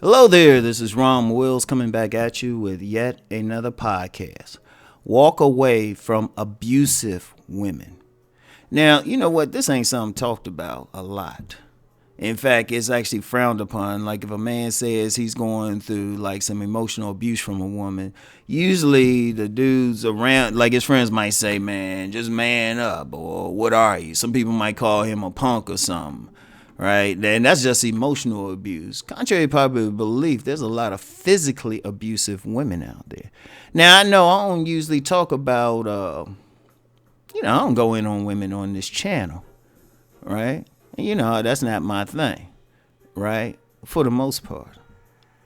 Hello there, this is Rom Wills coming back at you with yet another podcast. Walk away from abusive women. Now, you know what? This ain't something talked about a lot. In fact, it's actually frowned upon. Like if a man says he's going through like some emotional abuse from a woman, usually the dudes around, like his friends might say, man, just man up, or what are you? Some people might call him a punk or something. Right? And that's just emotional abuse. Contrary to popular belief, there's a lot of physically abusive women out there. Now, I know I don't usually talk about, I don't go in on women on this channel, right? That's not my thing, right? For the most part.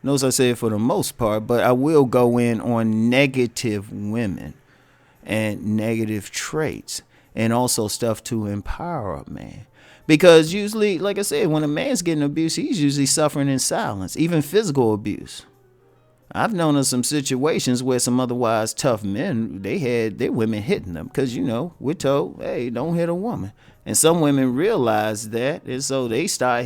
Notice I said for the most part, but I will go in on negative women and negative traits and also stuff to empower a man. Because usually, like I said, when a man's getting abused, he's usually suffering in silence, even physical abuse. I've known of some situations where some otherwise tough men, they had their women hitting them because, we're told, hey, don't hit a woman. And some women realize that, and so they start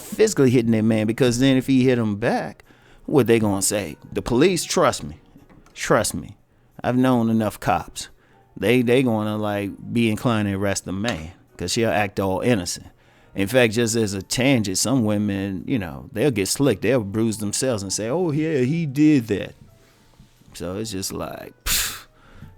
physically hitting their man, because then if he hit them back, what they gonna say? The police, trust me. I've known enough cops. They gonna be inclined to arrest the man, because she'll act all innocent. In fact, just as a tangent, some women, they'll get slick. They'll bruise themselves and say, oh, yeah, he did that. So it's just like, pfft.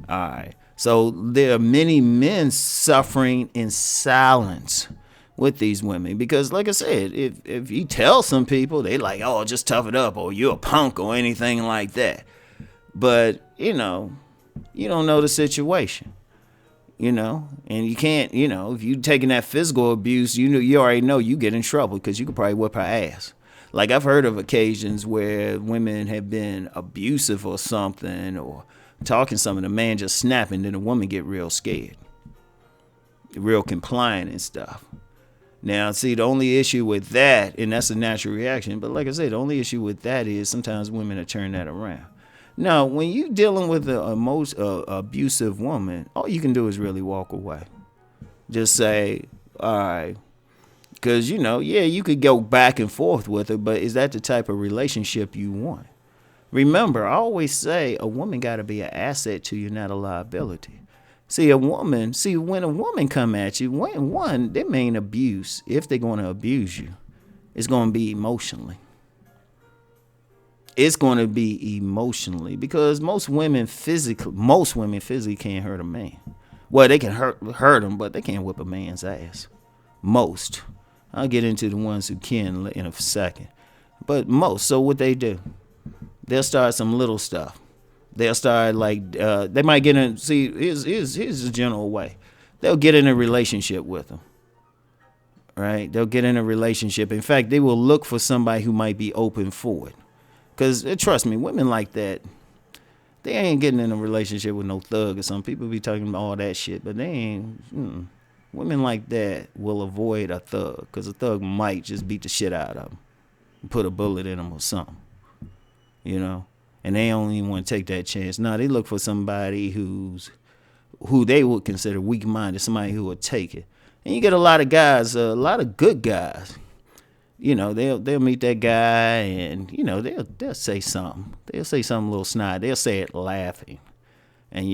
All right. So there are many men suffering in silence with these women. Because, like I said, if you tell some people, they like, oh, just tough it up, or you're a punk, or anything like that. But, you don't know the situation. And you can't, if you taking that physical abuse, you already know you get in trouble, because you could probably whip her ass. Like I've heard of occasions where women have been abusive or something, or talking something, the man just snapping, then the woman get real scared, real compliant and stuff. Now, see, the only issue with that, and that's a natural reaction, but like I said, the only issue with that is sometimes women will turn that around. Now, when you're dealing with a most abusive woman, all you can do is really walk away. Just say, all right. Because, you could go back and forth with her, but is that the type of relationship you want? Remember, I always say a woman got to be an asset to you, not a liability. When a woman come at you, their main abuse, if they're going to abuse you, is going to be emotionally. It's going to be emotionally, because most women physically can't hurt a man. Well, they can hurt him, but they can't whip a man's ass. Most. I'll get into the ones who can in a second. But most. So what they do, they'll start some little stuff. They'll start they might get in. See, here's the general way. They'll get in a relationship with them. Right? They'll get in a relationship. In fact, they will look for somebody who might be open for it. Because, trust me, women like that, they ain't getting in a relationship with no thug or something. People be talking about all that shit, but they ain't. Women like that will avoid a thug, because a thug might just beat the shit out of them, put a bullet in them or something, And they don't even want to take that chance. No, they look for somebody who they would consider weak-minded, somebody who would take it. And you get a lot of guys, a lot of good guys. They'll meet that guy, and they'll say something. They'll say something a little snide. They'll say it laughing, and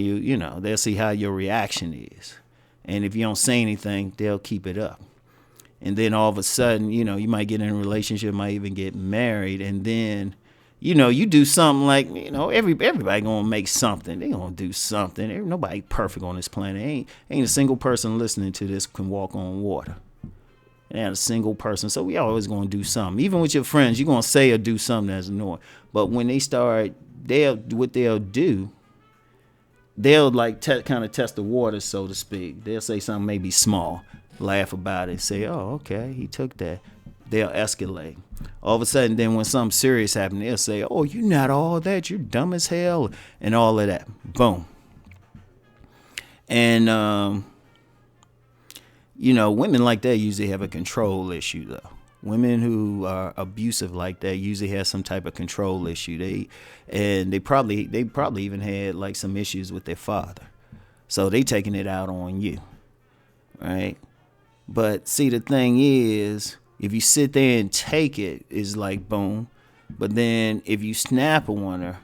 they'll see how your reaction is. And if you don't say anything, they'll keep it up. And then all of a sudden, you might get in a relationship, might even get married, and then you do something like, everybody gonna make something. They gonna do something. Ain't nobody perfect on this planet. Ain't a single person listening to this can walk on water. And a single person. So we always going to do something. Even with your friends, you're going to say or do something that's annoying. But when they start, what they'll do, they'll kind of test the waters, so to speak. They'll say something maybe small, laugh about it, say, oh, okay, he took that. They'll escalate. All of a sudden, then when something serious happens, they'll say, oh, you're not all that. You're dumb as hell, and all of that. Boom. And, women like that usually have a control issue, though. Women who are abusive like that usually have some type of control issue. They probably even had some issues with their father, so they taking it out on you, right? But see, the thing is, If you sit there and take it, it's like boom. But then if you snap on her,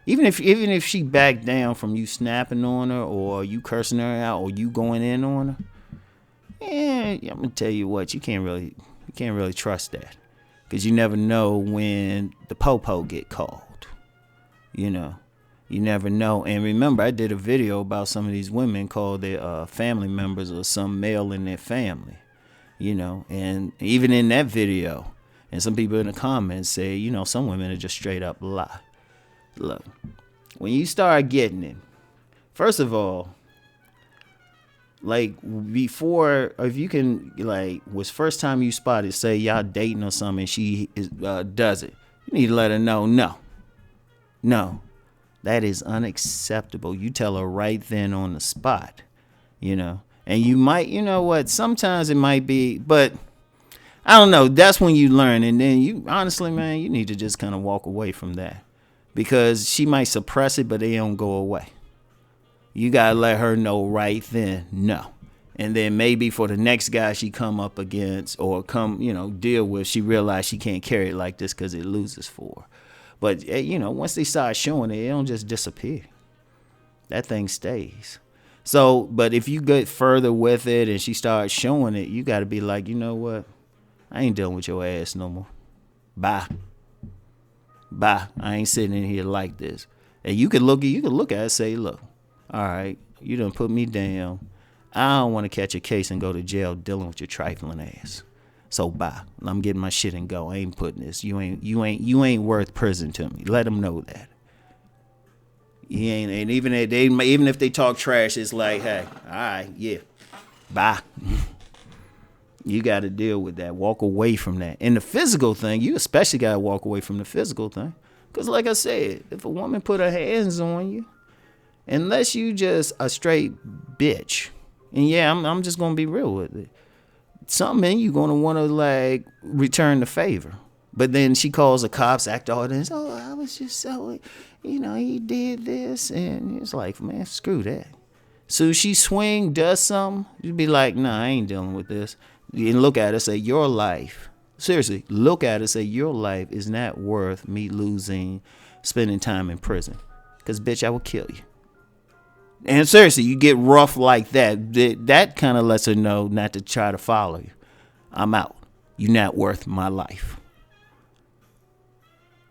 even if she backed down from you snapping on her or you cursing her out or you going in on her, I'm gonna tell you what, you can't really trust that, because you never know when the popo get called. You never know. And remember, I did a video about some of these women call their family members or some male in their family. And even in that video, and some people in the comments say, some women are just straight up lie. Look, when you start getting it, first of all, like before, if you can, like, was first time you spotted, say y'all dating or something, and she does it, you need to let her know, no, that is unacceptable. You tell her right then on the spot, and you might, sometimes it might be, but I don't know. That's when you learn. And then you, honestly, man, you need to just kind of walk away from that, because she might suppress it, but they don't go away. You got to let her know right then, no. And then maybe for the next guy she come up against or deal with, she realize she can't carry it like this because it loses for her. But, once they start showing it, it don't just disappear. That thing stays. So, but if you get further with it and she starts showing it, you got to be like, you know what? I ain't dealing with your ass no more. Bye. I ain't sitting in here like this. And you could look at it and say, look, all right, you done put me down. I don't want to catch a case and go to jail dealing with your trifling ass. So bye. I'm getting my shit and go. I ain't putting this. You ain't worth prison to me. Let them know that. He ain't. And even if they talk trash, it's like, hey, all right, yeah, bye. You got to deal with that. Walk away from that. And the physical thing, you especially got to walk away from the physical thing. Because like I said, if a woman put her hands on you, unless you just a straight bitch, and yeah, I'm just going to be real with it, something in you going to want to, like, return the favor. But then she calls the cops, act all this, oh, I was just so, he did this. And it's like, man, screw that. So she swing, does something, you'd be like, nah, I ain't dealing with this. And look at it, say, your life, seriously, look at it, say, your life is not worth me spending time in prison. Because, bitch, I will kill you. And seriously, you get rough like that. That kind of lets her know not to try to follow you. I'm out. You're not worth my life.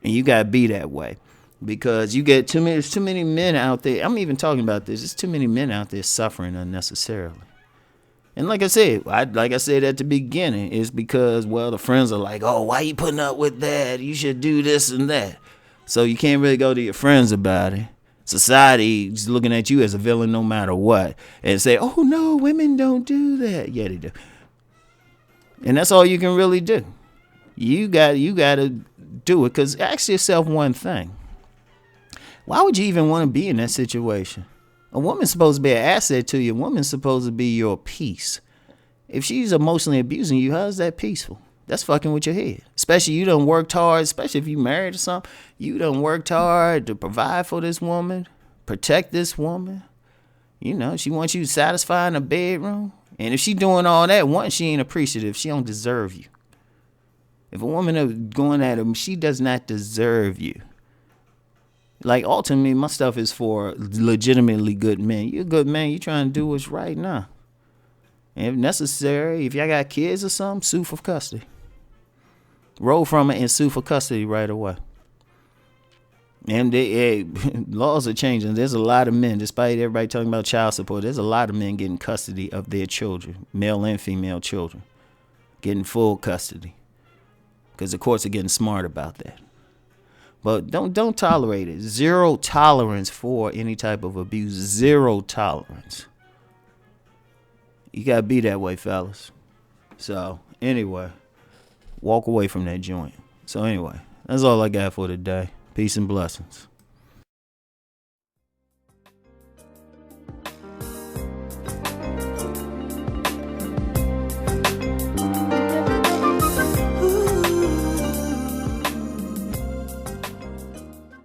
And you got to be that way. Because there's too many men out there. I'm even talking about this. There's too many men out there suffering unnecessarily. And like I said at the beginning, it's because, well, the friends are like, oh, why you putting up with that? You should do this and that. So you can't really go to your friends about it. Society is looking at you as a villain no matter what. And say, oh, no, women don't do that. Yeah, they do. And that's all you can really do. You got to do it. Because ask yourself one thing. Why would you even want to be in that situation? A woman's supposed to be an asset to you. A woman's supposed to be your peace. If she's emotionally abusing you, how's that peaceful? That's fucking with your head. Especially you done worked hard, especially if you married or something. You done worked hard to provide for this woman, protect this woman. She wants you satisfied in the bedroom. And if she doing all that, one, she ain't appreciative. She don't deserve you. If a woman is going at him, she does not deserve you. Like, ultimately, my stuff is for legitimately good men. You're a good man. You're trying to do what's right now. And if necessary, if y'all got kids or something, sue for custody. Roll from it and sue for custody right away. And laws are changing. There's a lot of men, despite everybody talking about child support, there's a lot of men getting custody of their children, male and female children, getting full custody. Because the courts are getting smart about that. But don't tolerate it. Zero tolerance for any type of abuse. Zero tolerance. You got to be that way, fellas. So, anyway, walk away from that joint. So, anyway, that's all I got for today. Peace and blessings.